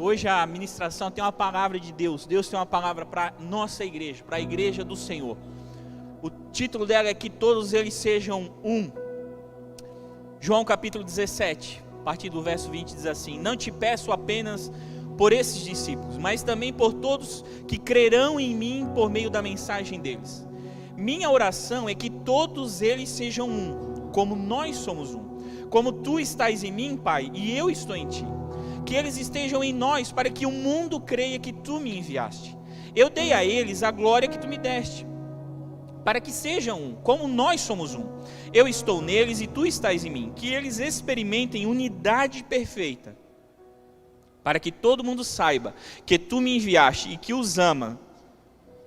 hoje a ministração tem uma palavra de Deus. Deus tem uma palavra para nossa igreja, para a igreja do Senhor. O título dela é que todos eles sejam um. João capítulo 17, a partir do verso 20 diz assim: não te peço apenas por esses discípulos, mas também por todos que crerão em mim por meio da mensagem deles. Minha oração é que todos eles sejam um, como nós somos um. Como tu estás em mim, Pai, e eu estou em ti. Que eles estejam em nós, para que o mundo creia que tu me enviaste. Eu dei a eles a glória que tu me deste, para que sejam um, como nós somos um. Eu estou neles e tu estás em mim. Que eles experimentem unidade perfeita, para que todo mundo saiba que tu me enviaste e que os ama,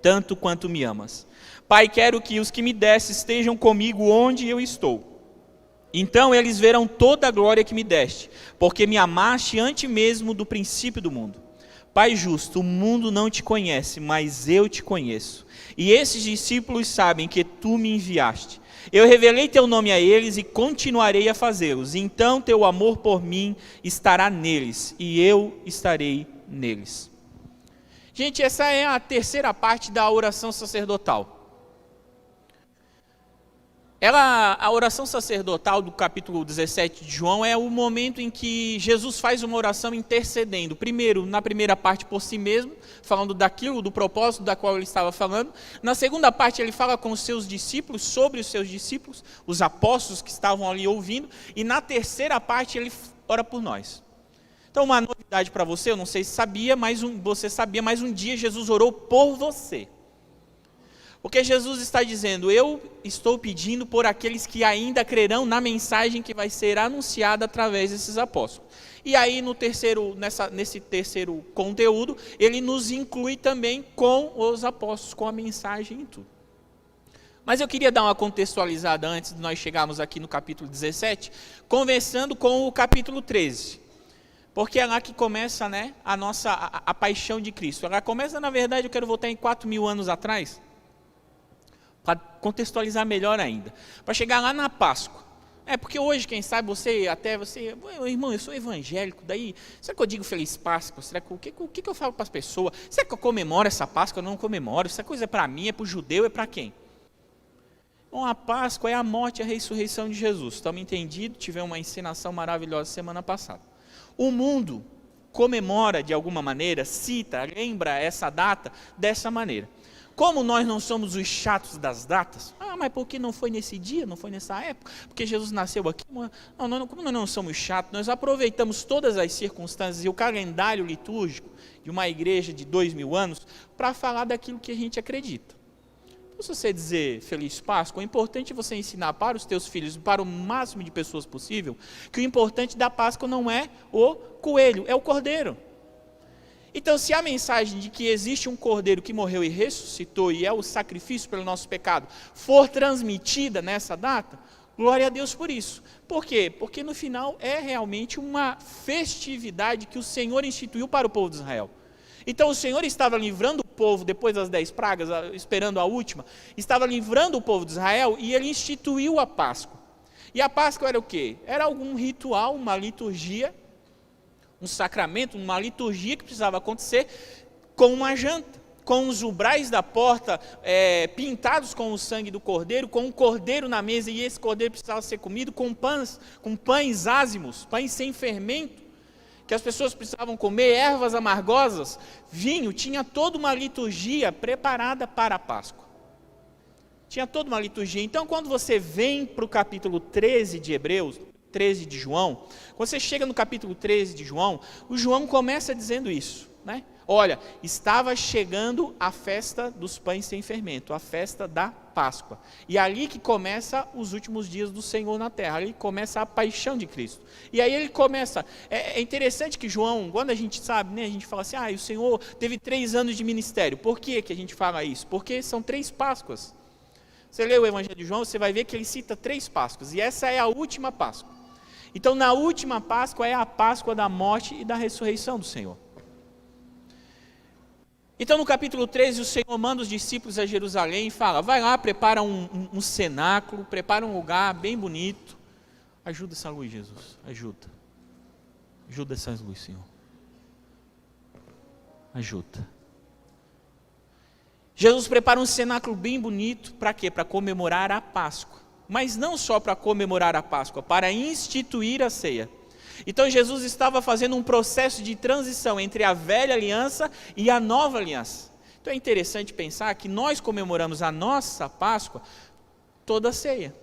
tanto quanto me amas. Pai, quero que os que me deste estejam comigo onde eu estou. Então eles verão toda a glória que me deste, porque me amaste antes mesmo do princípio do mundo. Pai justo, o mundo não te conhece, mas eu te conheço. E esses discípulos sabem que tu me enviaste. Eu revelei teu nome a eles e continuarei a fazê-los. Então teu amor por mim estará neles, e eu estarei neles. Gente, essa é a terceira parte da oração sacerdotal. A oração sacerdotal do capítulo 17 de João é o momento em que Jesus faz uma oração intercedendo. Primeiro, na primeira parte por si mesmo, falando daquilo, do propósito da qual ele estava falando. Na segunda parte ele fala com os seus discípulos, sobre os seus discípulos, os apóstolos que estavam ali ouvindo. E na terceira parte ele ora por nós. Então uma novidade para você, eu não sei se sabia, mas você sabia, mas um dia Jesus orou por você. Porque Jesus está dizendo: eu estou pedindo por aqueles que ainda crerão na mensagem que vai ser anunciada através desses apóstolos. E aí nesse terceiro conteúdo, ele nos inclui também com os apóstolos, com a mensagem e tudo. Mas eu queria dar uma contextualizada antes de nós chegarmos aqui no capítulo 17, conversando com o capítulo 13. Porque é lá que começa, né, a paixão de Cristo. Ela começa, na verdade, eu quero voltar em 4.000 anos atrás, para contextualizar melhor ainda, para chegar lá na Páscoa. Porque hoje, quem sabe, você, irmão, eu sou evangélico, daí, será que eu digo Feliz Páscoa? Será que, o que eu falo para as pessoas? Será que eu comemoro essa Páscoa? Eu não comemoro. Essa coisa é para mim, é para o judeu, é para quem? Bom, a Páscoa é a morte e a ressurreição de Jesus. Estamos entendidos? Tivemos uma encenação maravilhosa semana passada. O mundo comemora de alguma maneira, cita, lembra essa data dessa maneira. Como nós não somos os chatos das datas, mas por que não foi nesse dia, não foi nessa época? Porque Jesus nasceu aqui? Não, como nós não somos chatos, nós aproveitamos todas as circunstâncias e o calendário litúrgico de uma igreja de 2.000 anos para falar daquilo que a gente acredita. Então, se você dizer Feliz Páscoa, é importante você ensinar para os teus filhos, para o máximo de pessoas possível, que o importante da Páscoa não é o coelho, é o cordeiro. Então, se a mensagem de que existe um cordeiro que morreu e ressuscitou e é o sacrifício pelo nosso pecado for transmitida nessa data, glória a Deus por isso. Por quê? Porque no final é realmente uma festividade que o Senhor instituiu para o povo de Israel. Então o Senhor estava livrando o povo depois das 10 pragas, esperando a última, estava livrando o povo de Israel e ele instituiu a Páscoa. E a Páscoa era o quê? Era algum ritual, uma liturgia, um sacramento, uma liturgia que precisava acontecer com uma janta, com os umbrais da porta pintados com o sangue do cordeiro, com um cordeiro na mesa, e esse cordeiro precisava ser comido com pães ázimos, pães sem fermento, que as pessoas precisavam comer, ervas amargosas, vinho. Tinha toda uma liturgia preparada para a Páscoa. Tinha toda uma liturgia. Então, quando você vem para o capítulo 13 de Hebreus, 13 de João, quando você chega no capítulo 13 de João, o João começa dizendo isso, né? Olha, estava chegando a festa dos pães sem fermento, a festa da Páscoa. E ali que começa os últimos dias do Senhor na terra, ali começa a paixão de Cristo. E aí ele começa, é interessante que João, quando a gente sabe, né, a gente fala assim, o Senhor teve 3 anos de ministério. Por que a gente fala isso? Porque são 3 Páscoas. Você lê o Evangelho de João, você vai ver que ele cita 3 Páscoas, e essa é a última Páscoa. Então, na última Páscoa é a Páscoa da morte e da ressurreição do Senhor. Então, no capítulo 13, o Senhor manda os discípulos a Jerusalém e fala, vai lá, prepara um cenáculo, prepara um lugar bem bonito. Ajuda essa luz, Jesus, ajuda. Ajuda essas luzes, Senhor. ajuda. Jesus prepara um cenáculo bem bonito, para quê? Para comemorar a Páscoa. Mas não só para comemorar a Páscoa, para instituir a ceia. Então Jesus estava fazendo um processo de transição entre a velha aliança e a nova aliança. Então é interessante pensar que nós comemoramos a nossa Páscoa toda a ceia.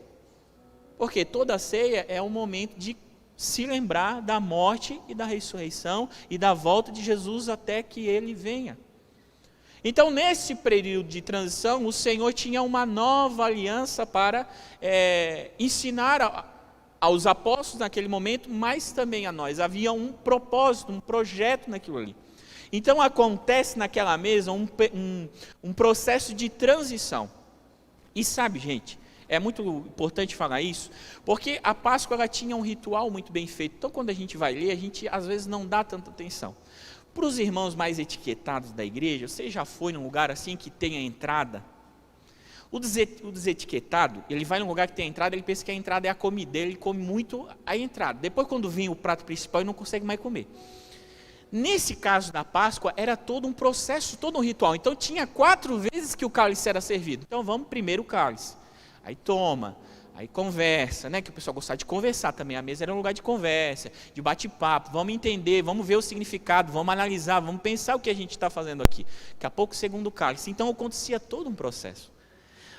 Porque toda a ceia é um momento de se lembrar da morte e da ressurreição e da volta de Jesus até que Ele venha. Então, nesse período de transição, o Senhor tinha uma nova aliança para ensinar aos apóstolos naquele momento, mas também a nós. Havia um propósito, um projeto naquilo ali. Então, acontece naquela mesa um processo de transição. E sabe, gente, é muito importante falar isso, porque a Páscoa ela tinha um ritual muito bem feito. Então, quando a gente vai ler, a gente às vezes não dá tanta atenção. Para os irmãos mais etiquetados da igreja, você já foi num lugar assim que tem a entrada? O desetiquetado, ele vai num lugar que tem a entrada, ele pensa que a entrada é a comida dele, ele come muito a entrada. Depois, quando vem o prato principal, ele não consegue mais comer. Nesse caso da Páscoa, era todo um processo, todo um ritual. Então, tinha 4 vezes que o cálice era servido. Então, vamos primeiro o cálice. Aí toma, aí conversa, né? Que o pessoal gostava de conversar também. A mesa era um lugar de conversa, de bate-papo. Vamos entender, vamos ver o significado, vamos analisar, vamos pensar o que a gente está fazendo aqui. Daqui a pouco, segundo o cálice. Então, acontecia todo um processo.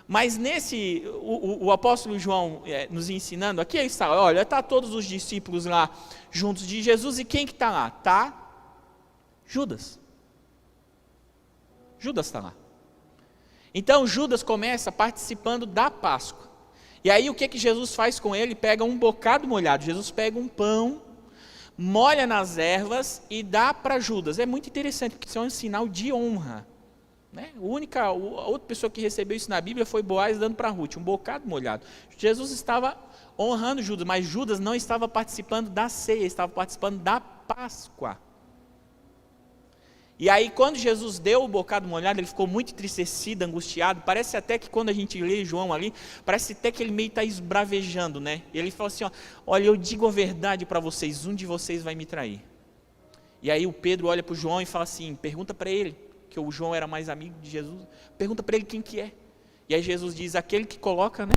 Mas nesse, o apóstolo João nos ensinando, aqui ele está, olha, está todos os discípulos lá juntos de Jesus, e quem que está lá? Está Judas. Judas está lá. Então Judas começa participando da Páscoa. E aí o que Jesus faz com ele? Pega um bocado molhado. Jesus pega um pão, molha nas ervas e dá para Judas. É muito interessante, porque isso é um sinal de honra. Né? A outra pessoa que recebeu isso na Bíblia foi Boaz dando para Ruth, um bocado molhado. Jesus estava honrando Judas, mas Judas não estava participando da ceia, estava participando da Páscoa. E aí quando Jesus deu o bocado molhado, ele ficou muito entristecido, angustiado. Parece até que quando a gente lê João ali, parece até que ele meio está esbravejando, né? E ele fala assim, olha, eu digo a verdade para vocês, um de vocês vai me trair. E aí o Pedro olha para o João e fala assim, pergunta para ele, que o João era mais amigo de Jesus, pergunta para ele quem que é. E aí Jesus diz, aquele que coloca, né,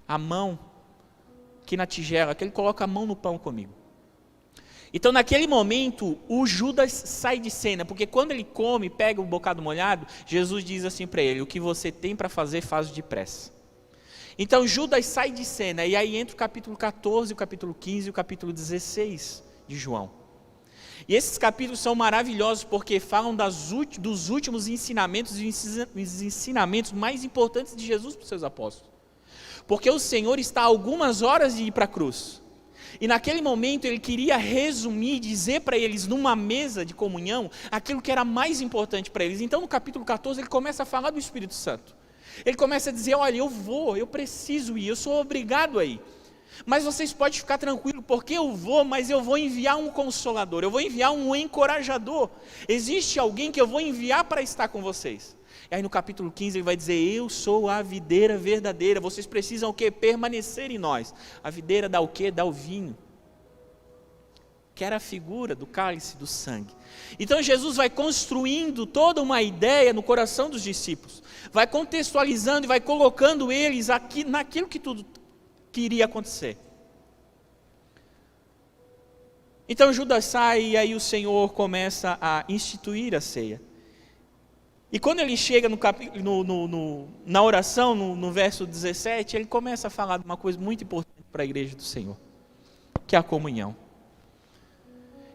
a mão aqui na tigela, aquele que coloca a mão no pão comigo. Então naquele momento o Judas sai de cena, porque quando ele come, pega o bocado molhado, Jesus diz assim para ele, o que você tem para fazer, faz depressa. Então Judas sai de cena, e aí entra o capítulo 14, o capítulo 15 e o capítulo 16 de João. E esses capítulos são maravilhosos porque falam dos últimos ensinamentos e os ensinamentos mais importantes de Jesus para os seus apóstolos. Porque o Senhor está a algumas horas de ir para a cruz. E naquele momento ele queria resumir, dizer para eles numa mesa de comunhão, aquilo que era mais importante para eles. Então no capítulo 14 ele começa a falar do Espírito Santo. Ele começa a dizer, olha, eu preciso ir, eu sou obrigado a ir. Mas vocês podem ficar tranquilos, porque eu vou, mas eu vou enviar um consolador, eu vou enviar um encorajador. Existe alguém que eu vou enviar para estar com vocês. E aí no capítulo 15 ele vai dizer, eu sou a videira verdadeira, vocês precisam o quê? Permanecer em nós. A videira dá o quê? Dá o vinho. Que era a figura do cálice do sangue. Então Jesus vai construindo toda uma ideia no coração dos discípulos. Vai contextualizando e vai colocando eles aqui naquilo que tudo que iria acontecer. Então Judas sai e aí o Senhor começa a instituir a ceia. E quando ele chega na oração, no verso 17, ele começa a falar de uma coisa muito importante para a igreja do Senhor, que é a comunhão.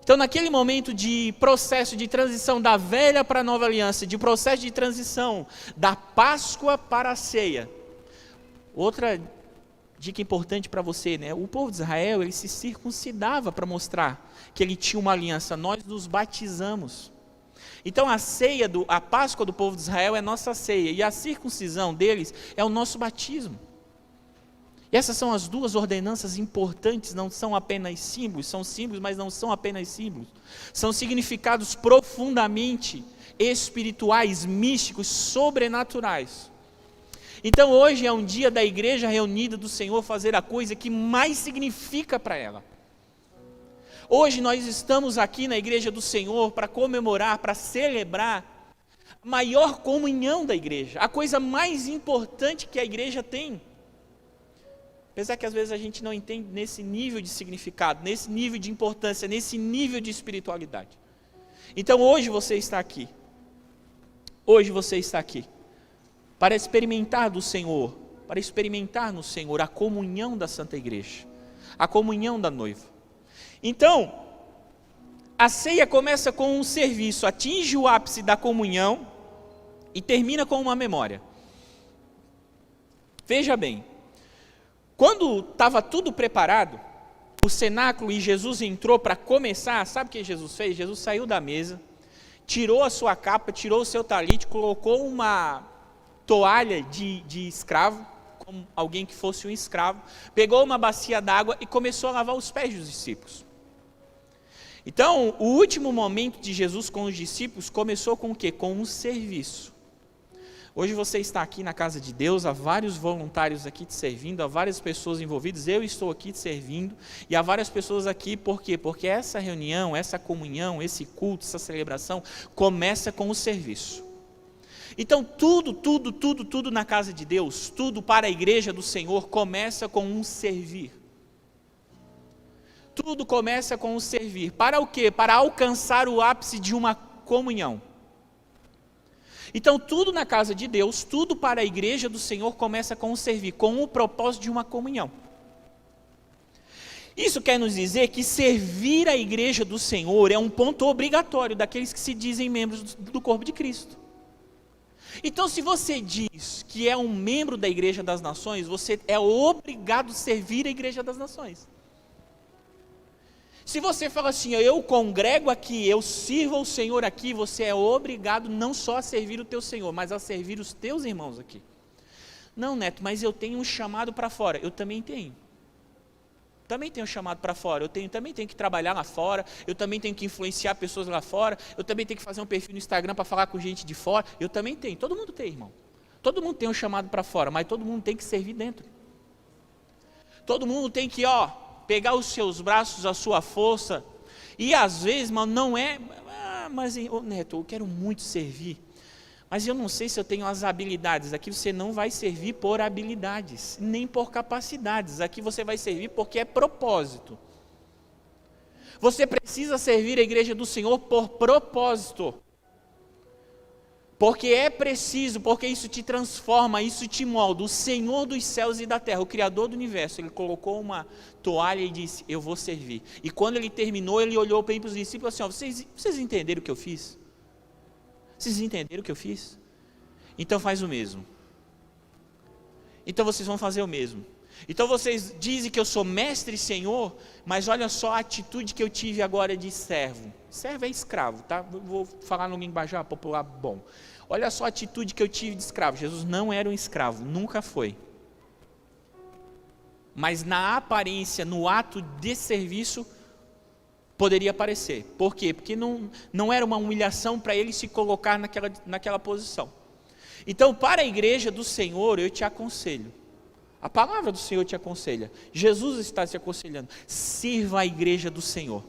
Então naquele momento de processo de transição da velha para a nova aliança, de processo de transição da Páscoa para a ceia, outra dica importante para você, né? O povo de Israel, ele se circuncidava para mostrar que ele tinha uma aliança. Nós nos batizamos. Então a Páscoa do povo de Israel é nossa ceia, e a circuncisão deles é o nosso batismo. E essas são as duas ordenanças importantes, não são apenas símbolos, são símbolos, mas não são apenas símbolos. São significados profundamente espirituais, místicos, sobrenaturais. Então hoje é um dia da igreja reunida do Senhor fazer a coisa que mais significa para ela. Hoje nós estamos aqui na igreja do Senhor para comemorar, para celebrar a maior comunhão da igreja, a coisa mais importante que a igreja tem. Apesar que às vezes a gente não entende nesse nível de significado, nesse nível de importância, nesse nível de espiritualidade. Então hoje você está aqui. Hoje você está aqui para experimentar do Senhor, para experimentar no Senhor a comunhão da Santa Igreja, a comunhão da noiva. Então, a ceia começa com um serviço, atinge o ápice da comunhão e termina com uma memória. Veja bem, quando estava tudo preparado, o cenáculo e Jesus entrou para começar, sabe o que Jesus fez? Jesus saiu da mesa, tirou a sua capa, tirou o seu talite, colocou uma toalha de escravo, como alguém que fosse um escravo, pegou uma bacia d'água e começou a lavar os pés dos discípulos. Então, o último momento de Jesus com os discípulos começou com o quê? Com um serviço. Hoje você está aqui na casa de Deus, há vários voluntários aqui te servindo, há várias pessoas envolvidas, eu estou aqui te servindo, e há várias pessoas aqui, por quê? Porque essa reunião, essa comunhão, esse culto, essa celebração, começa com o serviço. Então tudo na casa de Deus, tudo para a igreja do Senhor, começa com um servir. Tudo começa com um servir. Para o quê? Para alcançar o ápice de uma comunhão. Então tudo na casa de Deus, tudo para a igreja do Senhor começa com um servir, com o propósito de uma comunhão. Isso quer nos dizer que servir a igreja do Senhor é um ponto obrigatório daqueles que se dizem membros do corpo de Cristo. Então, se você diz que é um membro da Igreja das Nações, você é obrigado a servir a Igreja das Nações. Se você fala assim, eu congrego aqui, eu sirvo ao Senhor aqui, você é obrigado não só a servir o teu Senhor, mas a servir os teus irmãos aqui. Não, Neto, mas eu tenho um chamado para fora. Eu também tenho. Também tenho um chamado para fora, também tenho que trabalhar lá fora, eu também tenho que influenciar pessoas lá fora, eu também tenho que fazer um perfil no Instagram para falar com gente de fora, eu também tenho, todo mundo tem, irmão. Todo mundo tem um chamado para fora, mas todo mundo tem que servir dentro. Todo mundo tem que, pegar os seus braços, a sua força, e às vezes, mano, não é, mas Neto, eu quero muito servir, mas eu não sei se eu tenho as habilidades. Aqui você não vai servir por habilidades, nem por capacidades. Aqui você vai servir porque é propósito. Você precisa servir a igreja do Senhor por propósito. Porque é preciso, porque isso te transforma, isso te molda. O Senhor dos céus e da terra, o Criador do universo, Ele colocou uma toalha e disse, eu vou servir. E quando Ele terminou, Ele olhou para os discípulos e assim, vocês entenderam o que eu fiz? Vocês entenderam o que eu fiz? Então faz o mesmo. Então vocês vão fazer o mesmo. Então vocês dizem que eu sou mestre e senhor, mas olha só a atitude que eu tive agora de servo. Servo é escravo, tá? Vou falar no linguajar popular bom. Olha só a atitude que eu tive de escravo. Jesus não era um escravo, nunca foi. Mas na aparência, no ato de serviço, poderia parecer. Por quê? Porque não era uma humilhação para ele se colocar naquela posição. Então, para a igreja do Senhor, eu te aconselho. A palavra do Senhor te aconselha. Jesus está te aconselhando. Sirva a igreja do Senhor.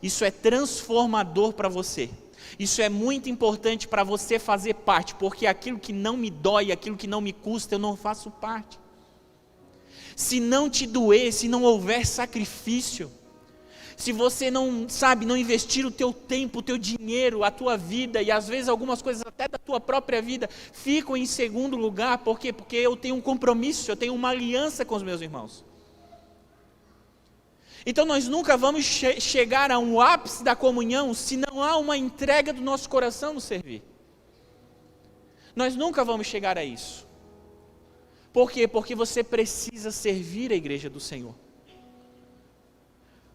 Isso é transformador para você. Isso é muito importante para você fazer parte. Porque aquilo que não me dói, aquilo que não me custa, eu não faço parte. Se não te doer, se não houver sacrifício, se você não investir o teu tempo, o teu dinheiro, a tua vida, e às vezes algumas coisas até da tua própria vida, ficam em segundo lugar, por quê? Porque eu tenho um compromisso, eu tenho uma aliança com os meus irmãos. Então nós nunca vamos chegar a um ápice da comunhão, se não há uma entrega do nosso coração no servir. Nós nunca vamos chegar a isso. Por quê? Porque você precisa servir a igreja do Senhor.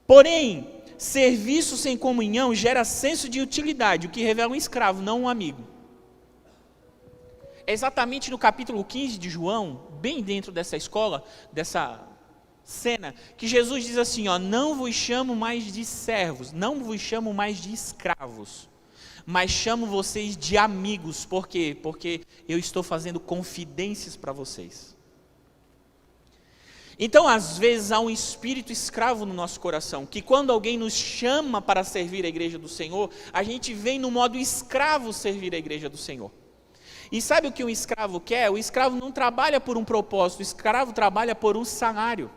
Porém, serviço sem comunhão gera senso de utilidade, o que revela um escravo, não um amigo. É exatamente no capítulo 15 de João, bem dentro dessa escola, dessa cena, que Jesus diz assim, não vos chamo mais de servos, não vos chamo mais de escravos, mas chamo vocês de amigos. Por quê? Porque eu estou fazendo confidências para vocês. Então, às vezes, há um espírito escravo no nosso coração, que quando alguém nos chama para servir a igreja do Senhor, a gente vem no modo escravo servir a igreja do Senhor. E sabe o que um escravo quer? O escravo não trabalha por um propósito, o escravo trabalha por um salário.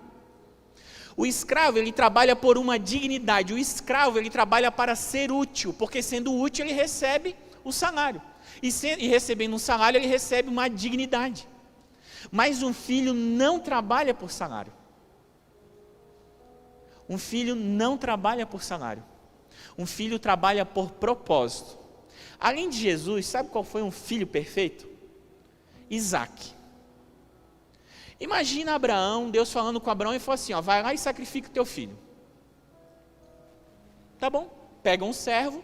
O escravo, ele trabalha por uma dignidade, o escravo, ele trabalha para ser útil, porque sendo útil, ele recebe o salário. E recebendo um salário, ele recebe uma dignidade. Mas um filho não trabalha por salário. Um filho não trabalha por salário. Um filho trabalha por propósito. Além de Jesus, sabe qual foi um filho perfeito? Isaac. Imagina Abraão, Deus falando com Abraão e falou assim, ó, vai lá e sacrifica o teu filho. Tá bom, pega um servo,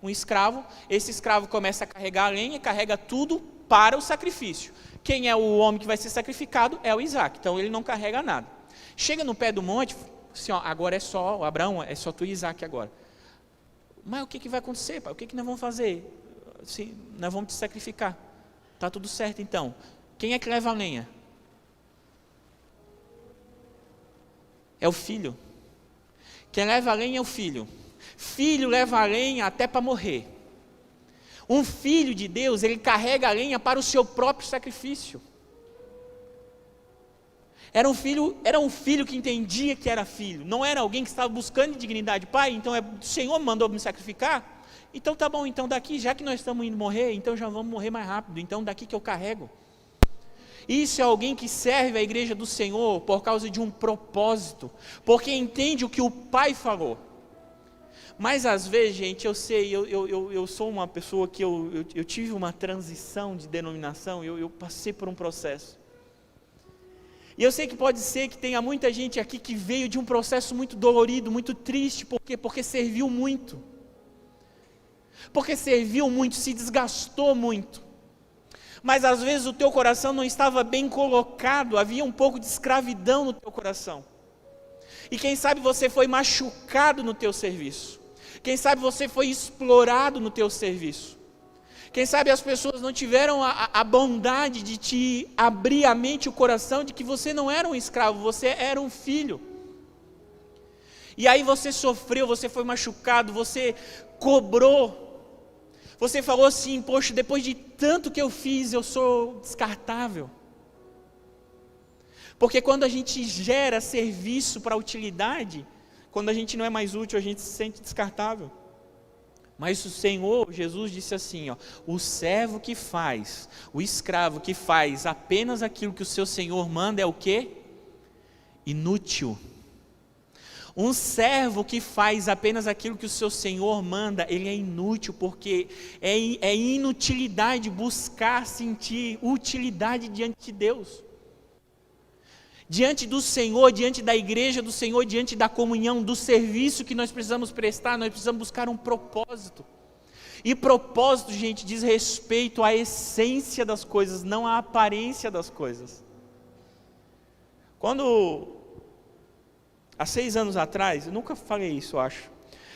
um escravo, esse escravo começa a carregar a lenha, carrega tudo para o sacrifício. Quem é o homem que vai ser sacrificado? É o Isaac, então ele não carrega nada. Chega no pé do monte, assim, ó, agora é só, Abraão, é só tu e Isaac agora. Mas o que vai acontecer, pai? O que nós vamos fazer? Se nós vamos te sacrificar. Tá tudo certo então. Quem é que leva a lenha? É o filho. Quem leva a lenha é o filho. Filho leva a lenha até para morrer. Um filho de Deus, ele carrega a lenha para o seu próprio sacrifício. Era um filho que entendia que era filho. Não era alguém que estava buscando dignidade. Pai, então o Senhor mandou me sacrificar? Então tá bom, então daqui, já que nós estamos indo morrer, então já vamos morrer mais rápido. Então daqui que eu carrego. Isso é alguém que serve a igreja do Senhor por causa de um propósito. Porque entende o que o Pai falou. Mas às vezes, gente, eu sei, eu sou uma pessoa que eu tive uma transição de denominação, eu passei por um processo. E eu sei que pode ser que tenha muita gente aqui que veio de um processo muito dolorido, muito triste, por quê? Porque serviu muito. Porque serviu muito, se desgastou muito. Mas às vezes o teu coração não estava bem colocado, havia um pouco de escravidão no teu coração. E quem sabe você foi machucado no teu serviço. Quem sabe você foi explorado no teu serviço. Quem sabe as pessoas não tiveram a bondade de te abrir a mente e o coração de que você não era um escravo, você era um filho. E aí você sofreu, você foi machucado, você cobrou. Você falou assim, poxa, depois de tanto que eu fiz, eu sou descartável. Porque quando a gente gera serviço para utilidade, quando a gente não é mais útil, a gente se sente descartável. Mas o Senhor, Jesus disse assim, ó, o servo que faz, o escravo que faz apenas aquilo que o seu Senhor manda é o quê? Inútil. Um servo que faz apenas aquilo que o seu Senhor manda, ele é inútil, porque é inutilidade buscar sentir utilidade diante de Deus. Diante do Senhor, diante da igreja do Senhor, diante da comunhão, do serviço que nós precisamos prestar, nós precisamos buscar um propósito. E propósito, gente, diz respeito à essência das coisas, não à aparência das coisas. Há 6 anos atrás, eu nunca falei isso, eu acho.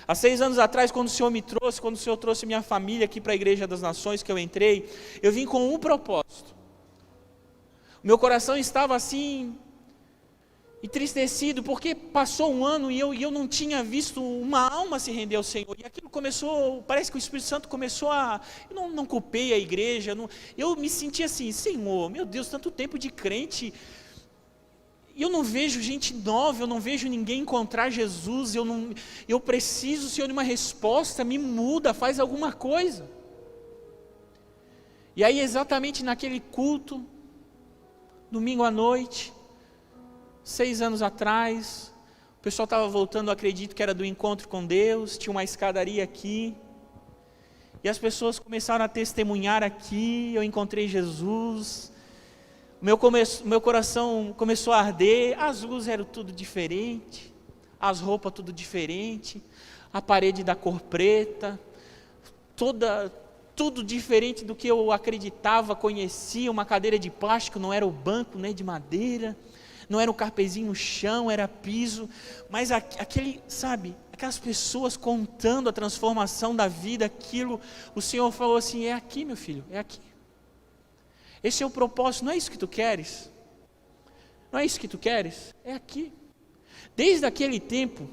Há 6 anos atrás, quando o Senhor me trouxe, quando o Senhor trouxe minha família aqui para a Igreja das Nações, que eu entrei, eu vim com um propósito. O meu coração estava assim, entristecido, porque passou um ano e eu não tinha visto uma alma se render ao Senhor. E aquilo começou, parece que o Espírito Santo começou a... Eu não culpei a igreja, eu me senti assim, Senhor, meu Deus, tanto tempo de crente... E eu não vejo gente nova, eu não vejo ninguém encontrar Jesus, eu preciso, Senhor, de uma resposta, me muda, faz alguma coisa. E aí exatamente naquele culto, domingo à noite, 6 anos atrás, o pessoal estava voltando, eu acredito que era do encontro com Deus, tinha uma escadaria aqui, e as pessoas começaram a testemunhar aqui, eu encontrei Jesus... Meu coração começou a arder, as luzes eram tudo diferente, as roupas tudo diferente, a parede da cor preta, tudo diferente do que eu acreditava, conhecia, uma cadeira de plástico, não era o banco, né, de madeira, não era o carpezinho no chão, era piso, mas aquelas pessoas contando a transformação da vida, aquilo, o Senhor falou assim, é aqui meu filho, é aqui. Esse é o propósito, não é isso que tu queres? Não é isso que tu queres? É aqui. Desde aquele tempo,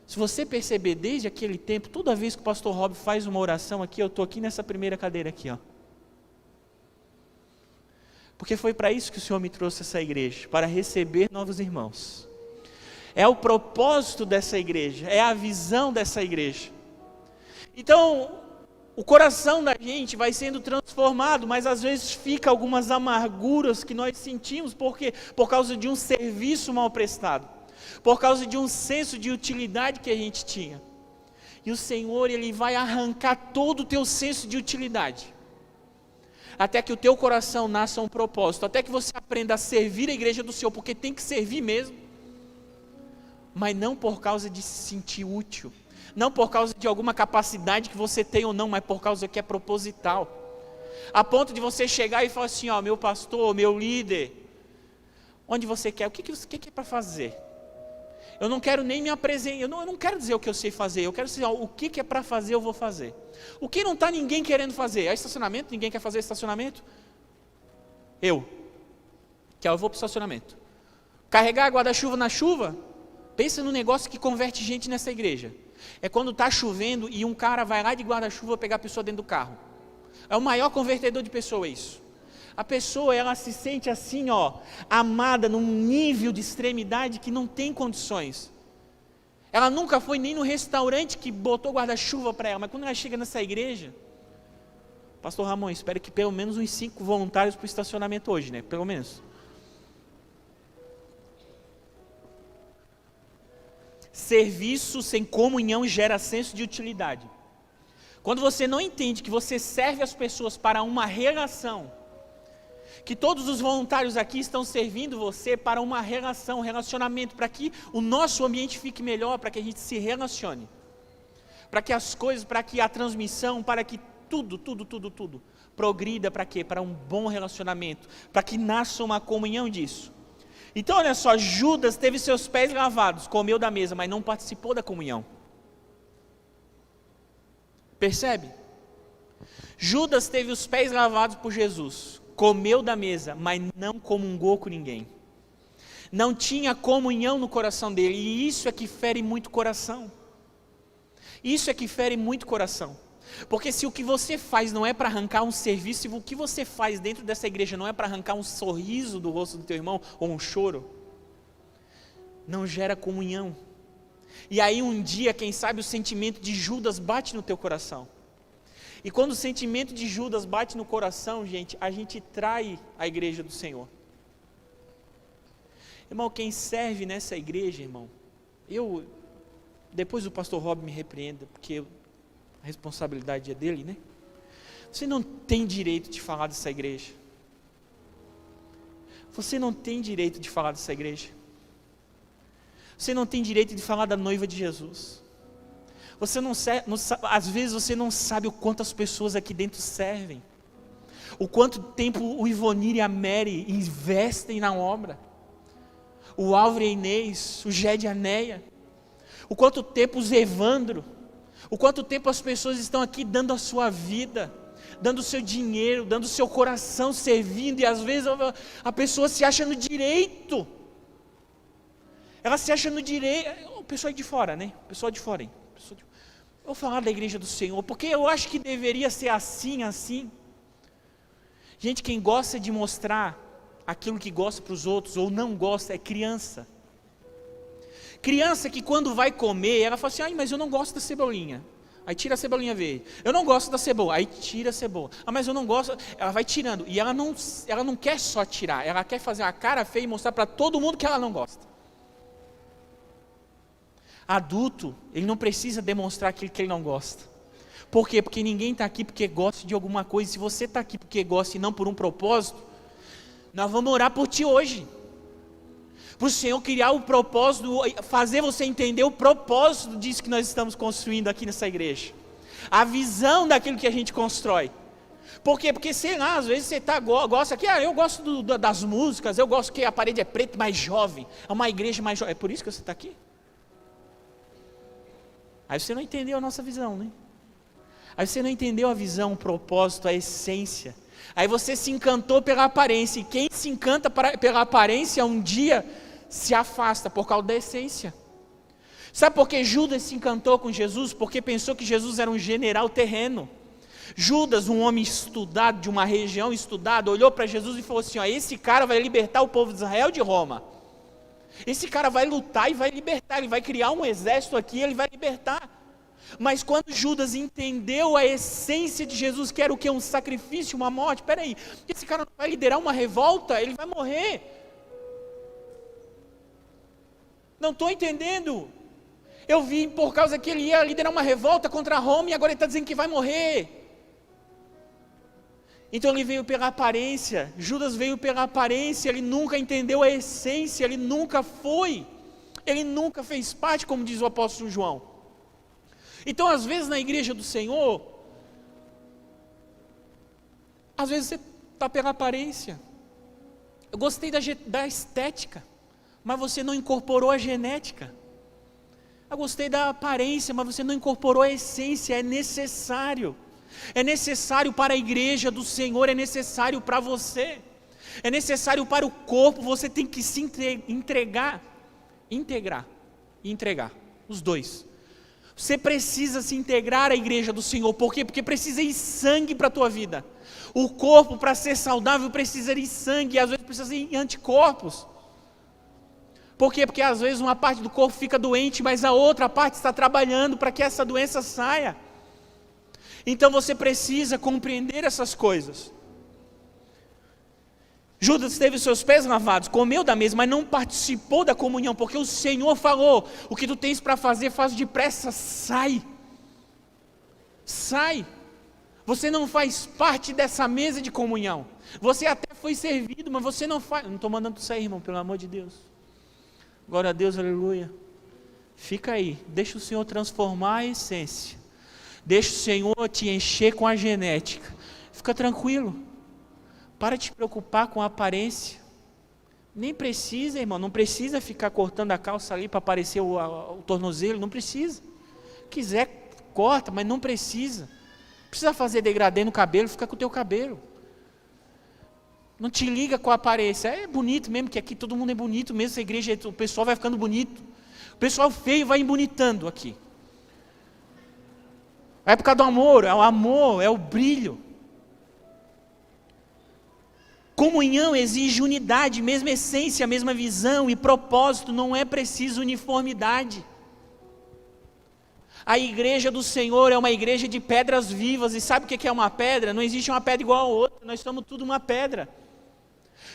se você perceber, desde aquele tempo, toda vez que o pastor Rob faz uma oração aqui, eu estou aqui nessa primeira cadeira aqui, ó. Porque foi para isso que o Senhor me trouxe essa igreja, para receber novos irmãos. É o propósito dessa igreja, é a visão dessa igreja. Então, o coração da gente vai sendo transformado, mas às vezes fica algumas amarguras que nós sentimos, porque por causa de um serviço mal prestado, por causa de um senso de utilidade que a gente tinha. E o Senhor, Ele vai arrancar todo o teu senso de utilidade, até que o teu coração nasça um propósito, até que você aprenda a servir a igreja do Senhor, porque tem que servir mesmo, mas não por causa de se sentir útil, não por causa de alguma capacidade que você tem ou não, mas por causa que é proposital, a ponto de você chegar e falar assim, ó, meu pastor, meu líder, onde você quer, o que é para fazer? Eu não quero nem me apresentar, eu não quero dizer o que eu sei fazer, eu quero dizer, ó, o que é para fazer, eu vou fazer. O que não está ninguém querendo fazer? É estacionamento? Ninguém quer fazer estacionamento? Eu vou para o estacionamento. Carregar guarda-chuva na chuva? Pensa no negócio que converte gente nessa igreja. É quando está chovendo e um cara vai lá de guarda-chuva pegar a pessoa dentro do carro. É o maior convertedor de pessoa isso. A pessoa, ela se sente assim, ó, amada num nível de extremidade que não tem condições. Ela nunca foi nem no restaurante que botou guarda-chuva para ela, mas quando ela chega nessa igreja, pastor Ramon, espero que pelo menos uns 5 voluntários para o estacionamento hoje, né? Pelo menos. Serviço sem comunhão gera senso de utilidade. Quando você não entende que você serve as pessoas para uma relação, que todos os voluntários aqui estão servindo você para uma relação, um relacionamento, para que o nosso ambiente fique melhor, para que a gente se relacione, para que as coisas, para que a transmissão, para que tudo progrida, para quê? Para um bom relacionamento, para que nasça uma comunhão disso. Então olha só, Judas teve seus pés lavados, comeu da mesa, mas não participou da comunhão. Percebe? Judas teve os pés lavados por Jesus, comeu da mesa, mas não comungou com ninguém. Não tinha comunhão no coração dele, e isso é que fere muito o coração. Isso é que fere muito o coração. Porque se o que você faz não é para arrancar um serviço, se o que você faz dentro dessa igreja não é para arrancar um sorriso do rosto do teu irmão, ou um choro, não gera comunhão. E aí um dia, quem sabe, o sentimento de Judas bate no teu coração. E quando o sentimento de Judas bate no coração, gente, a gente trai a igreja do Senhor. Irmão, quem serve nessa igreja, irmão, depois o pastor Rob me repreenda, porque a responsabilidade é dele, né? Você não tem direito de falar dessa igreja. Você não tem direito de falar dessa igreja. Você não tem direito de falar da noiva de Jesus. Você às vezes você não sabe o quanto as pessoas aqui dentro servem. O quanto tempo o Ivonir e a Mary investem na obra. O Álvaro e a Inês, o Ged e a Neia. O quanto tempo os Evandro. O quanto tempo as pessoas estão aqui dando a sua vida, dando o seu dinheiro, dando o seu coração, servindo. E às vezes a pessoa se acha no direito. Ela se acha no direito. O pessoal de fora, né? O pessoal de fora, hein? Vou falar da igreja do Senhor, porque eu acho que deveria ser assim. Gente, quem gosta de mostrar aquilo que gosta para os outros, ou não gosta, é criança. Criança que quando vai comer, ela fala assim, ai, mas eu não gosto da cebolinha. Aí tira a cebolinha verde. Eu não gosto da cebola. Aí tira a cebola. Ah, mas eu não gosto. Ela vai tirando. E ela não quer só tirar, ela quer fazer uma cara feia e mostrar para todo mundo que ela não gosta. Adulto, ele não precisa demonstrar aquilo que ele não gosta. Por quê? Porque ninguém está aqui porque gosta de alguma coisa. Se você está aqui porque gosta e não por um propósito, nós vamos orar por ti hoje. Para o Senhor criar o propósito, fazer você entender o propósito disso que nós estamos construindo aqui nessa igreja. A visão daquilo que a gente constrói. Por quê? Porque sei lá, às vezes você gosta aqui, eu gosto das músicas, eu gosto que a parede é preta, mais jovem. É uma igreja mais jovem. É por isso que você está aqui? Aí você não entendeu a nossa visão, né? Aí você não entendeu a visão, o propósito, a essência. Aí você se encantou pela aparência, e quem se encanta pela aparência um dia se afasta por causa da essência. Sabe por que Judas se encantou com Jesus? Porque pensou que Jesus era um general terreno. Judas, um homem estudado, de uma região estudada, olhou para Jesus e falou assim: ó, esse cara vai libertar o povo de Israel de Roma. Esse cara vai lutar e vai libertar, ele vai criar um exército aqui, ele vai libertar. Mas quando Judas entendeu a essência de Jesus, que era o que? Um sacrifício, uma morte. Peraí, esse cara não vai liderar uma revolta? Ele vai morrer. Não estou entendendo. Eu vi por causa que ele ia liderar uma revolta contra Roma e agora ele está dizendo que vai morrer. Então ele veio pela aparência. Judas veio pela aparência, ele nunca entendeu a essência, ele nunca fez parte, como diz o apóstolo João. Então, às vezes, na igreja do Senhor, às vezes você está pela aparência. Eu gostei da estética, mas você não incorporou a genética. Eu gostei da aparência, mas você não incorporou a essência. É necessário para a igreja do Senhor, é necessário para você, é necessário para o corpo. Você tem que se integrar, os dois. Você precisa se integrar à igreja do Senhor. Por quê? Porque precisa ir sangue para a tua vida. O corpo, para ser saudável, precisa ir sangue, e às vezes precisa ir anticorpos. Por quê? Porque às vezes uma parte do corpo fica doente, mas a outra parte está trabalhando para que essa doença saia. Então você precisa compreender essas coisas. Judas teve seus pés lavados, comeu da mesa, mas não participou da comunhão, porque o Senhor falou: o que tu tens para fazer, faz depressa, sai. Você não faz parte dessa mesa de comunhão. Você até foi servido, mas você não faz. Não estou mandando tu sair, irmão, pelo amor de Deus. Glória a Deus, aleluia. Fica aí, deixa o Senhor transformar a essência. Deixa o Senhor te encher com a genética. Fica tranquilo. Para de te preocupar com a aparência. Nem precisa, irmão, não precisa ficar cortando a calça ali para aparecer o tornozelo, não precisa. Quiser, corta, mas não precisa. Precisa fazer degradê no cabelo, fica com o teu cabelo. Não te liga com a aparência. É bonito mesmo, que aqui todo mundo é bonito mesmo, essa igreja, o pessoal vai ficando bonito. O pessoal feio vai embonitando aqui. A época do amor, é o brilho. Comunhão exige unidade, mesma essência, mesma visão e propósito, não é preciso uniformidade. A igreja do Senhor é uma igreja de pedras vivas, e sabe o que é uma pedra? Não existe uma pedra igual a outra, nós somos tudo uma pedra.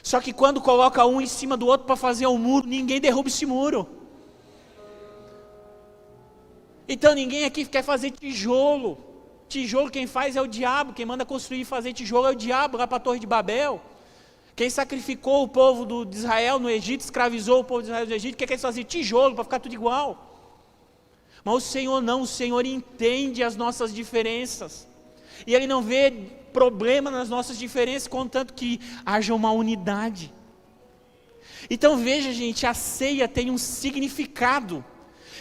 Só que quando coloca um em cima do outro para fazer um muro, ninguém derruba esse muro. Então ninguém aqui quer fazer tijolo. Tijolo quem faz é o diabo, quem manda construir e fazer tijolo é o diabo, lá para a Torre de Babel. Quem sacrificou o povo de Israel no Egito, escravizou o povo de Israel no Egito, quer que eles faziam tijolo para ficar tudo igual. Mas o Senhor não, o Senhor entende as nossas diferenças. E Ele não vê problema nas nossas diferenças, contanto que haja uma unidade. Então veja, gente, a ceia tem um significado,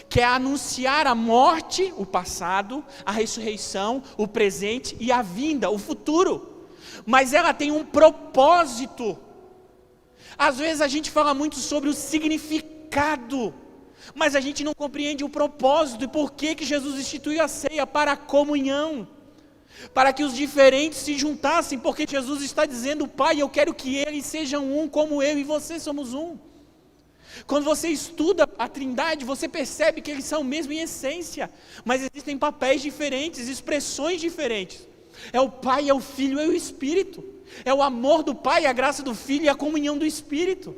que é anunciar a morte, o passado, a ressurreição, o presente e a vinda, o futuro. Mas ela tem um propósito. Às vezes a gente fala muito sobre o significado, mas a gente não compreende o propósito e por que Jesus instituiu a ceia para a comunhão, para que os diferentes se juntassem, porque Jesus está dizendo: Pai, eu quero que eles sejam um como eu e você somos um. Quando você estuda a Trindade, você percebe que eles são o mesmo em essência, mas existem papéis diferentes, expressões diferentes. É o Pai, é o Filho, é o Espírito. É o amor do Pai, a graça do Filho e a comunhão do Espírito.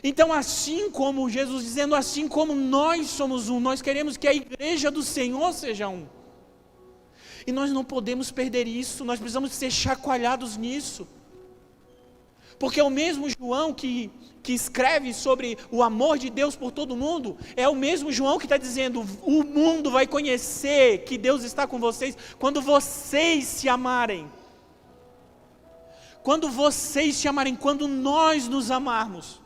Então, assim como Jesus dizendo, assim como nós somos um, nós queremos que a igreja do Senhor seja um. E nós não podemos perder isso, nós precisamos ser chacoalhados nisso. Porque o mesmo João que escreve sobre o amor de Deus por todo mundo, é o mesmo João que está dizendo: o mundo vai conhecer que Deus está com vocês quando vocês se amarem. Quando vocês se amarem, quando nós nos amarmos.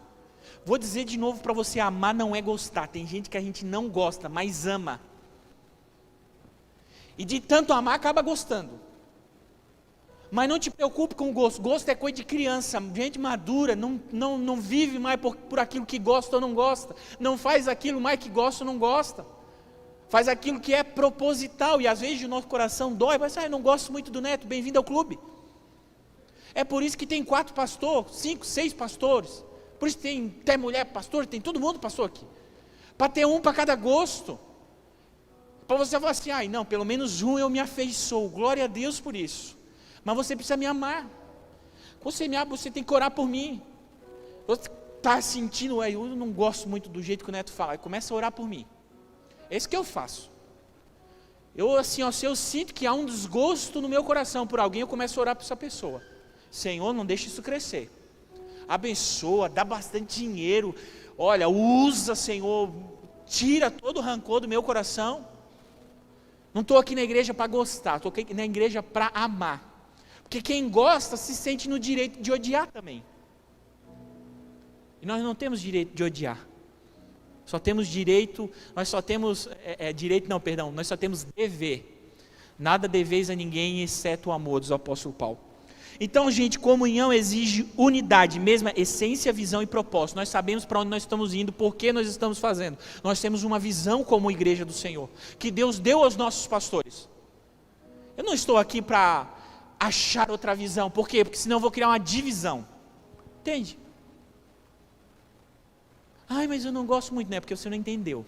Vou dizer de novo para você: amar não é gostar. Tem gente que a gente não gosta, mas ama. E de tanto amar, acaba gostando. Mas não te preocupe com o gosto. Gosto é coisa de criança, gente madura, não vive mais por aquilo que gosta ou não gosta. Não faz aquilo mais que gosta ou não gosta. Faz aquilo que é proposital. E às vezes o nosso coração dói. Mas eu não gosto muito do neto, bem-vindo ao clube. É por isso que tem 4 pastores, 5, 6 pastores. Por isso tem até mulher pastor, tem todo mundo pastor aqui. Para ter um para cada gosto. Para você falar assim, não, pelo menos um eu me afeiçoo. Glória a Deus por isso. Mas você precisa me amar. Você me ama, você tem que orar por mim. Você está sentindo, eu não gosto muito do jeito que o neto fala. Começa a orar por mim. É isso que eu faço. Se eu sinto que há um desgosto no meu coração por alguém, eu começo a orar por essa pessoa. Senhor, não deixe isso crescer. Abençoa, dá bastante dinheiro. Olha, usa, Senhor. Tira todo o rancor do meu coração. Não estou aqui na igreja para gostar, estou aqui na igreja para amar. Porque quem gosta se sente no direito de odiar também. E nós não temos direito de odiar. Só temos direito, nós só temos, nós só temos dever. Nada deveis a ninguém, exceto o amor, diz o apóstolo Paulo. Então, gente, comunhão exige unidade, mesma essência, visão e propósito. Nós sabemos para onde nós estamos indo, por que nós estamos fazendo. Nós temos uma visão como igreja do Senhor, que Deus deu aos nossos pastores. Eu não estou aqui para achar outra visão. Por quê? Porque senão eu vou criar uma divisão. Entende? Mas eu não gosto muito, né? Porque você não entendeu.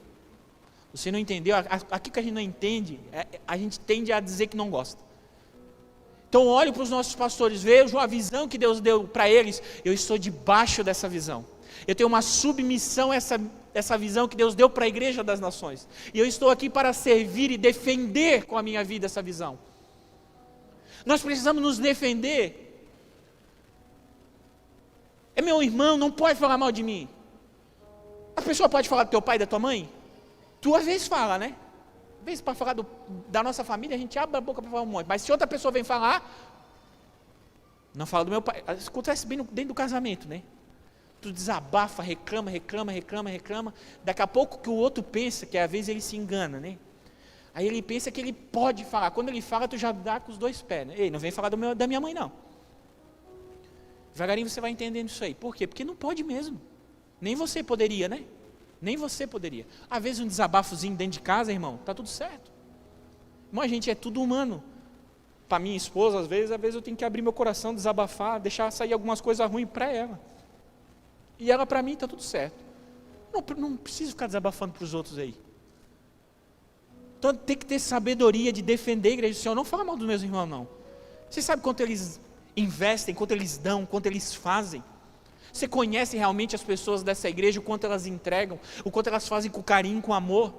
Você não entendeu. Aquilo que a gente não entende, a gente tende a dizer que não gosta. Então olho para os nossos pastores, vejo a visão que Deus deu para eles, eu estou debaixo dessa visão. Eu tenho uma submissão a essa visão que Deus deu para a igreja das nações. E eu estou aqui para servir e defender com a minha vida essa visão. Nós precisamos nos defender. É meu irmão, não pode falar mal de mim. A pessoa pode falar do teu pai e da tua mãe? Tu às vezes fala, né? Às vezes para falar da nossa família, a gente abre a boca para falar um monte. Mas se outra pessoa vem falar, não fala do meu pai. Isso acontece bem dentro do casamento, né? Tu desabafa, reclama. Daqui a pouco que o outro pensa, que às vezes ele se engana, né? Aí ele pensa que ele pode falar. Quando ele fala, tu já dá com os 2 pés, né? Ei, não vem falar da minha mãe, não. Devagarinho você vai entendendo isso aí. Por quê? Porque não pode mesmo. Nem você poderia, né? Nem você poderia. Às vezes um desabafozinho dentro de casa, irmão, tá tudo certo. Irmão, a gente é tudo humano. Para minha esposa, às vezes eu tenho que abrir meu coração, desabafar, deixar sair algumas coisas ruins para ela. E ela para mim tá tudo certo. Não preciso ficar desabafando para os outros aí. Então tem que ter sabedoria de defender a igreja do Senhor. Não fala mal dos meus irmãos, não. Você sabe quanto eles investem, quanto eles dão, quanto eles fazem? Você conhece realmente as pessoas dessa igreja, o quanto elas entregam, o quanto elas fazem com carinho, com amor?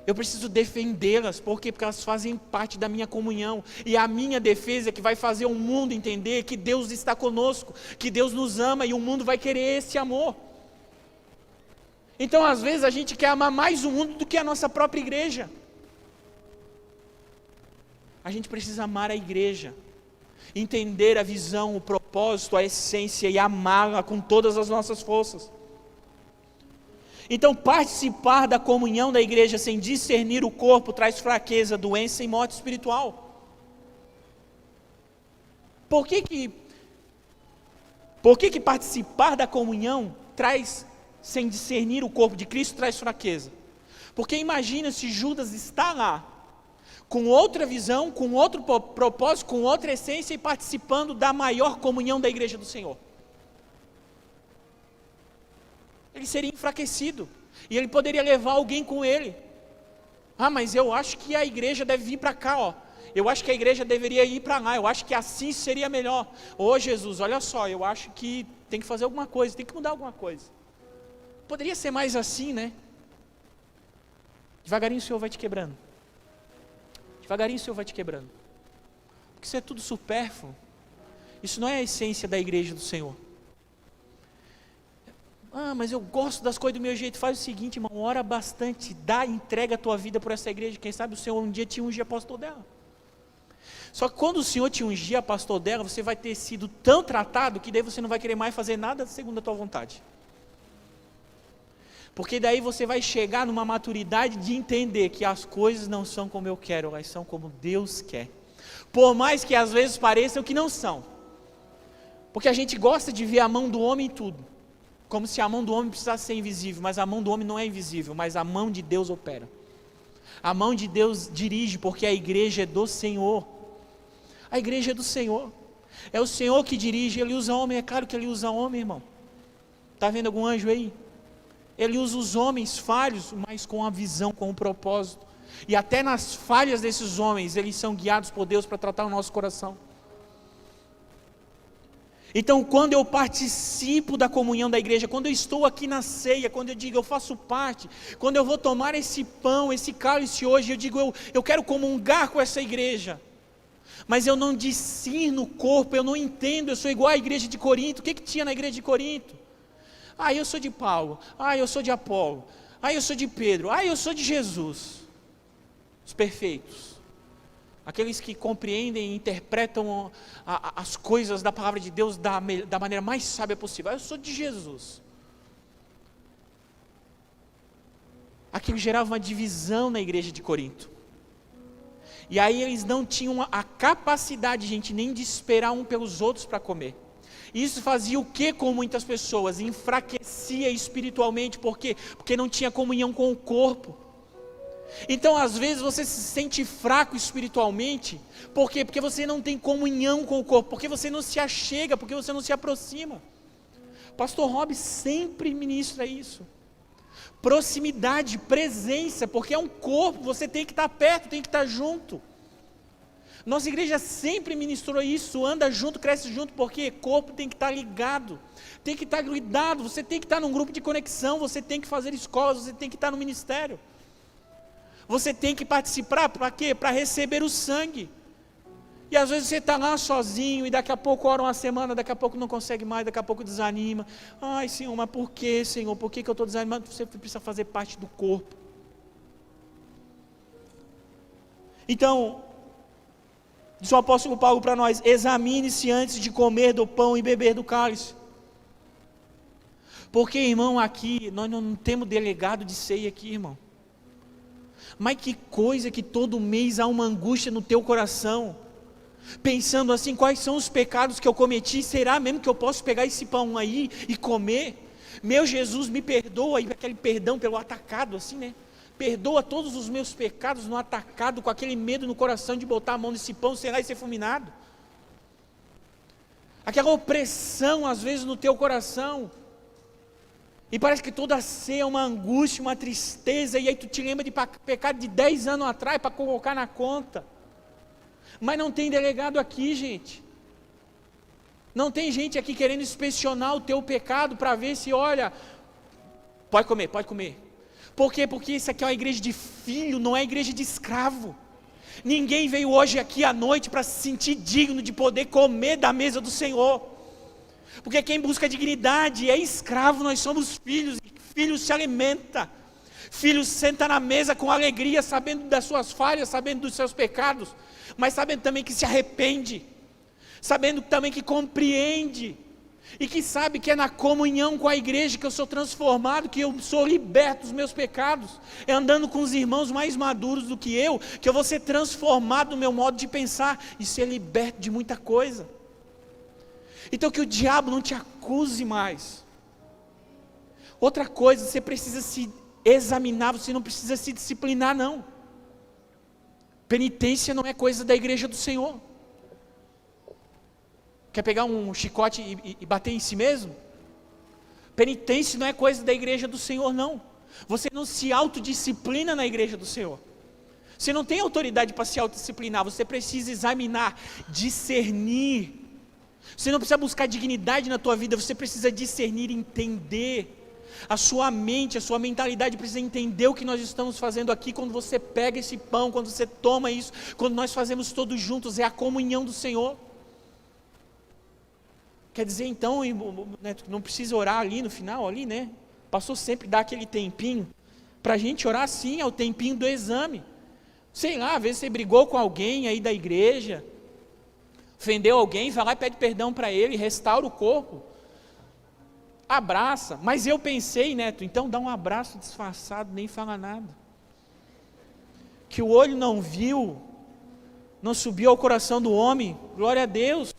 Eu preciso defendê-las, por quê? Porque elas fazem parte da minha comunhão, e a minha defesa é que vai fazer o mundo entender que Deus está conosco, que Deus nos ama, e o mundo vai querer esse amor. Então às vezes a gente quer amar mais o mundo do que a nossa própria igreja. A gente precisa amar a igreja, entender a visão, o propósito, a essência e amá-la com todas as nossas forças. Então participar da comunhão da igreja sem discernir o corpo traz fraqueza, doença e morte espiritual. Por que participar da comunhão sem discernir o corpo de Cristo traz fraqueza? Porque imagina se Judas está lá, com outra visão, com outro propósito, com outra essência e participando da maior comunhão da igreja do Senhor. Ele seria enfraquecido, e ele poderia levar alguém com ele. Mas eu acho que a igreja deve vir para cá, ó. Eu acho que a igreja deveria ir para lá, eu acho que assim seria melhor. Jesus, olha só, eu acho que tem que fazer alguma coisa, tem que mudar alguma coisa. Poderia ser mais assim, né? Devagarinho o Senhor vai te quebrando. Devagarinho o Senhor vai te quebrando. Porque isso é tudo supérfluo. Isso não é a essência da igreja do Senhor. Mas eu gosto das coisas do meu jeito. Faz o seguinte, irmão, ora bastante, entrega a tua vida por essa igreja. Quem sabe o Senhor um dia te ungir a pastor dela. Só que quando o Senhor te ungir a pastor dela, você vai ter sido tão tratado que daí você não vai querer mais fazer nada segundo a tua vontade. Porque daí você vai chegar numa maturidade de entender que as coisas não são como eu quero, elas são como Deus quer. Por mais que às vezes pareçam que não são. Porque a gente gosta de ver a mão do homem em tudo. Como se a mão do homem precisasse ser invisível, mas a mão do homem não é invisível, mas a mão de Deus opera. A mão de Deus dirige, porque a igreja é do Senhor. A igreja é do Senhor. É o Senhor que dirige, Ele usa homem, é claro que Ele usa homem, irmão. Está vendo algum anjo aí? Ele usa os homens falhos, mas com a visão, com o propósito. E até nas falhas desses homens, eles são guiados por Deus para tratar o nosso coração. Então, quando eu participo da comunhão da igreja, quando eu estou aqui na ceia, quando eu digo eu faço parte, quando eu vou tomar esse pão, esse cálice hoje, eu digo eu quero comungar com essa igreja. Mas eu não discerno o corpo, eu não entendo, eu sou igual à igreja de Corinto. O que tinha na igreja de Corinto? Eu sou de Paulo, eu sou de Apolo, eu sou de Pedro, eu sou de Jesus. Os perfeitos, aqueles que compreendem e interpretam as coisas da palavra de Deus da maneira mais sábia possível. Eu sou de Jesus. Aquilo gerava uma divisão na igreja de Corinto. E aí eles não tinham a capacidade, gente, nem de esperar um pelos outros para comer. Isso fazia o que com muitas pessoas? Enfraquecia espiritualmente, por quê? Porque não tinha comunhão com o corpo. Então às vezes você se sente fraco espiritualmente, por quê? Porque você não tem comunhão com o corpo, porque você não se achega, porque você não se aproxima. Pastor Rob sempre ministra isso. Proximidade, presença, porque é um corpo, você tem que estar perto, tem que estar junto. Nossa igreja sempre ministrou isso, anda junto, cresce junto, porque corpo tem que estar ligado, tem que estar grudado, você tem que estar num grupo de conexão, você tem que fazer escolas, você tem que estar no ministério. Você tem que participar, para quê? Para receber o sangue. E às vezes você está lá sozinho, e daqui a pouco ora uma semana, daqui a pouco não consegue mais, daqui a pouco desanima. Ai Senhor, mas por que Senhor? Por que eu estou desanimado? Você precisa fazer parte do corpo. Então, diz o apóstolo Paulo para nós: examine-se antes de comer do pão e beber do cálice. Porque, irmão, aqui, nós não temos delegado de ceia aqui, irmão. Mas que coisa que todo mês há uma angústia no teu coração, pensando assim, quais são os pecados que eu cometi, será mesmo que eu posso pegar esse pão aí e comer? Meu Jesus, me perdoa, e aquele perdão pelo atacado assim, né? Perdoa todos os meus pecados no atacado, com aquele medo no coração de botar a mão nesse pão, será, e ser fulminado. Aquela opressão às vezes no teu coração, e parece que toda ceia é uma angústia, uma tristeza, e aí tu te lembra de pecado de 10 anos atrás para colocar na conta. Mas não tem delegado aqui, gente. Não tem gente aqui querendo inspecionar o teu pecado para ver se, olha, pode comer, pode comer. Por quê? Porque isso aqui é uma igreja de filho, não é igreja de escravo. Ninguém veio hoje aqui à noite para se sentir digno de poder comer da mesa do Senhor. Porque quem busca dignidade é escravo, nós somos filhos, e filho se alimenta. Filho senta na mesa com alegria, sabendo das suas falhas, sabendo dos seus pecados, mas sabendo também que se arrepende, sabendo também que compreende, e que sabe que é na comunhão com a igreja que eu sou transformado, que eu sou liberto dos meus pecados, é andando com os irmãos mais maduros do que eu vou ser transformado no meu modo de pensar, e ser liberto de muita coisa. Então que o diabo não te acuse mais. Outra coisa, você precisa se examinar, você não precisa se disciplinar não. Penitência não é coisa da igreja do Senhor. Quer pegar um chicote e bater em si mesmo? Penitência não é coisa da igreja do Senhor não. Você não se autodisciplina na igreja do Senhor. Você não tem autoridade para se autodisciplinar, você precisa examinar, discernir. Você não precisa buscar dignidade na tua vida, você precisa discernir, entender. A sua mente, a sua mentalidade precisa entender o que nós estamos fazendo aqui. Quando você pega esse pão, quando você toma isso, quando nós fazemos todos juntos, é a comunhão do Senhor. Quer dizer então, né, não precisa orar ali no final, ali, né? Pastor sempre dá aquele tempinho, para a gente orar sim, é o tempinho do exame. Sei lá, às vezes você brigou com alguém aí da igreja, ofendeu alguém, vai lá e pede perdão para ele, restaura o corpo, abraça. Mas eu pensei, Neto, então dá um abraço disfarçado, nem fala nada, que o olho não viu, não subiu ao coração do homem. Glória a Deus.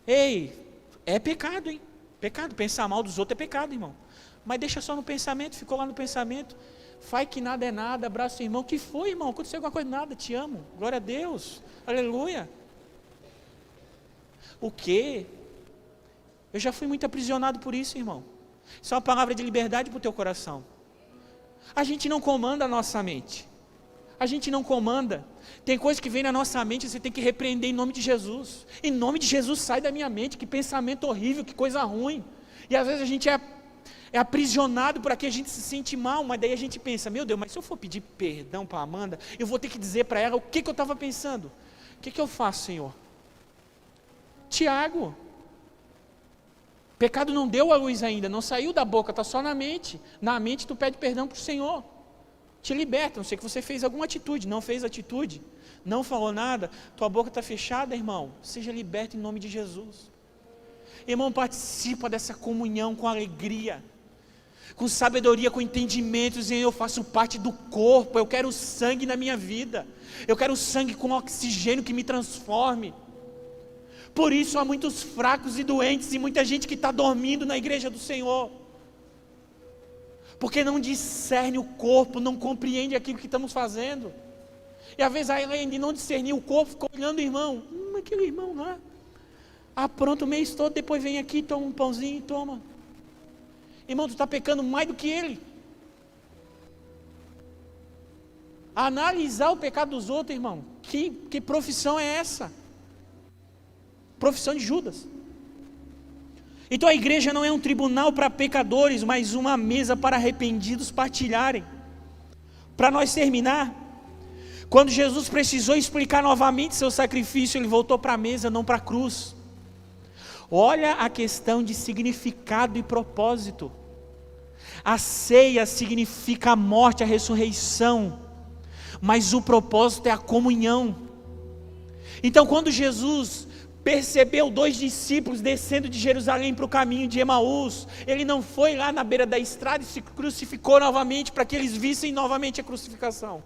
Ei, é pecado, hein? Pecado, pensar mal dos outros é pecado, irmão. Mas deixa só no pensamento, ficou lá no pensamento. Faz que nada é nada, abraça o irmão. O que foi, irmão? Aconteceu alguma coisa? Nada, te amo. Glória a Deus. Aleluia. O quê? Eu já fui muito aprisionado por isso, irmão. Isso é uma palavra de liberdade para o teu coração. A gente não comanda a nossa mente. A gente não comanda. Tem coisa que vem na nossa mente, você tem que repreender em nome de Jesus. Em nome de Jesus, sai da minha mente. Que pensamento horrível, que coisa ruim. E às vezes a gente é aprisionado por aqui, a gente se sente mal, mas daí a gente pensa, meu Deus, mas se eu for pedir perdão para a Amanda, eu vou ter que dizer para ela o que eu estava pensando. O que eu faço, Senhor? Tiago, pecado não deu a luz ainda, não saiu da boca, está só na mente. Na mente tu pede perdão para o Senhor. Te liberta, não sei que você fez alguma atitude, não fez atitude, não falou nada, tua boca está fechada, irmão, seja liberto em nome de Jesus. Irmão, participa dessa comunhão com alegria, com sabedoria, com entendimento, dizendo, eu faço parte do corpo, eu quero sangue na minha vida, eu quero sangue com oxigênio que me transforme. Por isso há muitos fracos e doentes e muita gente que está dormindo na igreja do Senhor, porque não discerne o corpo, não compreende aquilo que estamos fazendo. E às vezes, além de não discernir o corpo, fica olhando o irmão, aquele irmão lá, pronto o mês todo, depois vem aqui, toma um pãozinho e toma. Irmão, tu está pecando mais do que ele. Analisar o pecado dos outros, irmão, que profissão é essa? Profissão de Judas. Então a igreja não é um tribunal para pecadores, mas uma mesa para arrependidos partilharem. Para nós terminar, quando Jesus precisou explicar novamente seu sacrifício, ele voltou para a mesa, não para a cruz. Olha a questão de significado e propósito. A ceia significa a morte, a ressurreição, mas o propósito é a comunhão. Então quando Jesus percebeu 2 discípulos descendo de Jerusalém para o caminho de Emaús, ele não foi lá na beira da estrada e se crucificou novamente para que eles vissem novamente a crucificação.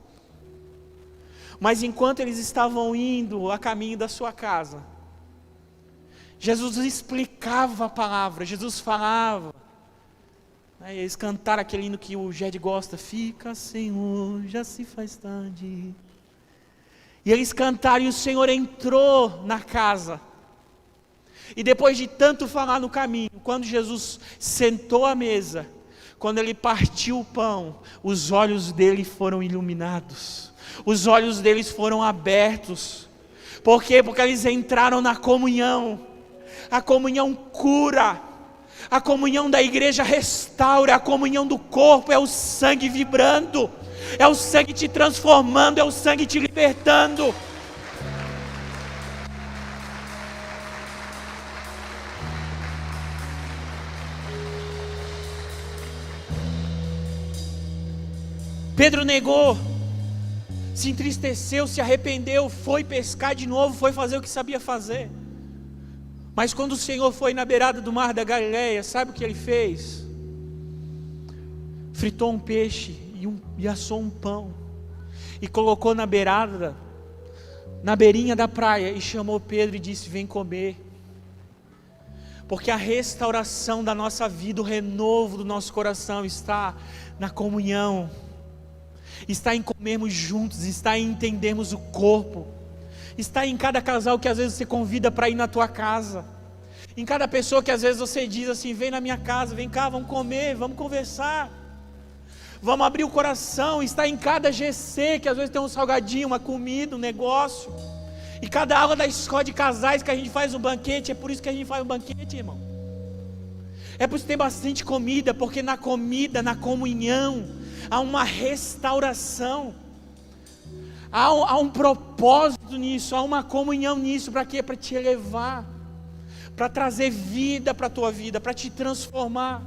Mas enquanto eles estavam indo a caminho da sua casa, Jesus explicava a palavra, Jesus falava. Eles cantaram aquele hino que o Ged gosta, fica Senhor, já se faz tarde. E eles cantaram e o Senhor entrou na casa. E depois de tanto falar no caminho, quando Jesus sentou à mesa, quando ele partiu o pão, os olhos dele foram iluminados, os olhos deles foram abertos. Por quê? Porque eles entraram na comunhão. A comunhão cura, a comunhão da igreja restaura, a comunhão do corpo é o sangue vibrando, é o sangue te transformando, é o sangue te libertando. Pedro negou, se entristeceu, se arrependeu, foi pescar de novo, foi fazer o que sabia fazer. Mas quando o Senhor foi na beirada do mar da Galileia, sabe o que ele fez? Fritou um peixe e assou um pão, e colocou na beirada, na beirinha da praia, e chamou Pedro e disse, vem comer. Porque a restauração da nossa vida, o renovo do nosso coração está na comunhão, está em comermos juntos, está em entendermos o corpo, está em cada casal que às vezes você convida para ir na tua casa, em cada pessoa que às vezes você diz assim, vem na minha casa, vem cá, vamos comer, vamos conversar, vamos abrir o coração. Está em cada GC que às vezes tem um salgadinho, uma comida, um negócio, e cada aula da escola de casais que a gente faz um banquete. É por isso que a gente faz um banquete, irmão, é por isso que tem bastante comida, porque na comida, na comunhão, há uma restauração, há um propósito nisso, há uma comunhão nisso. Para quê? Para te elevar, para trazer vida para a tua vida, para te transformar.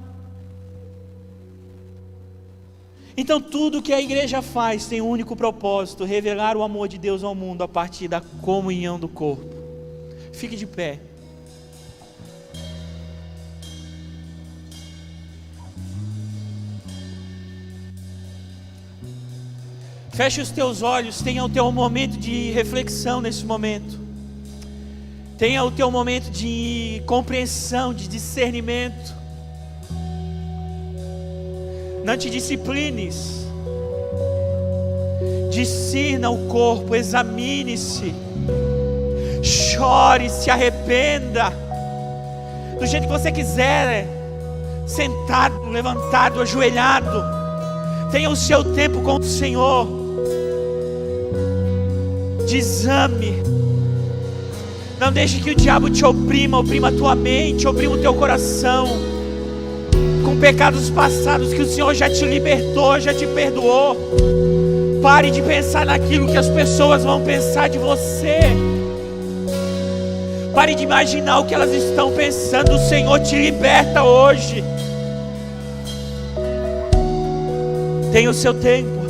Então tudo que a igreja faz tem um único propósito: revelar o amor de Deus ao mundo a partir da comunhão do corpo. Fique de pé. Feche os teus olhos, tenha o teu momento de reflexão nesse momento. Tenha o teu momento de compreensão, de discernimento. Não te disciplines. Discirna o corpo, examine-se. Chore, se arrependa. Do jeito que você quiser, sentado, levantado, ajoelhado. Tenha o seu tempo com o Senhor. De exame. Não deixe que o diabo te oprima a tua mente, oprima o teu coração, com pecados passados que o Senhor já te libertou, já te perdoou. Pare de pensar naquilo que as pessoas vão pensar de você. Pare de imaginar o que elas estão pensando. O Senhor te liberta hoje. Tenha o seu tempo.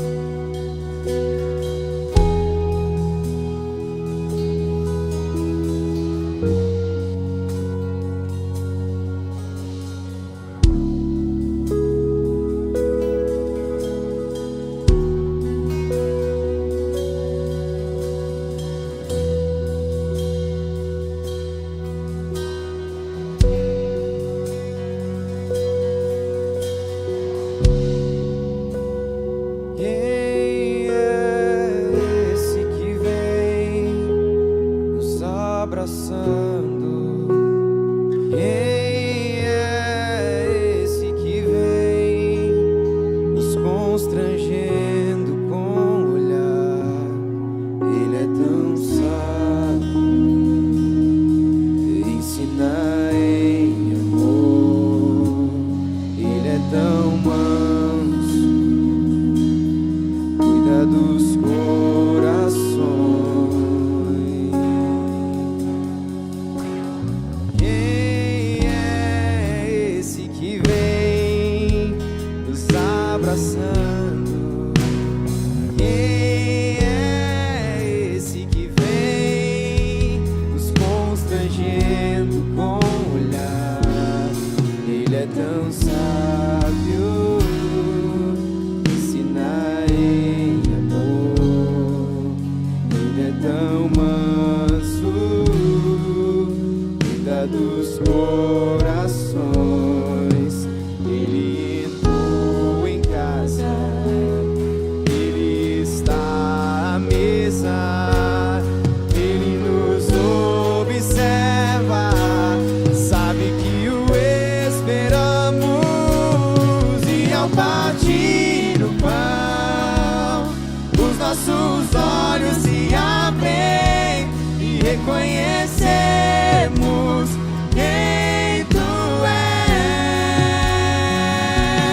Reconhecemos quem tu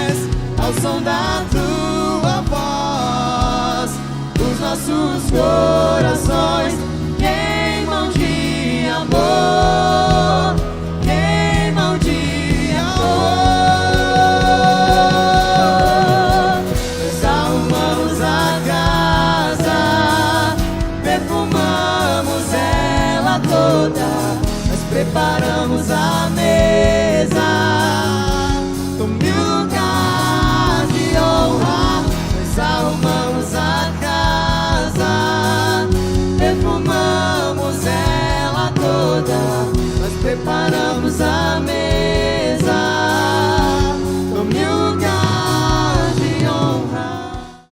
és, ao som da tua voz, os nossos corações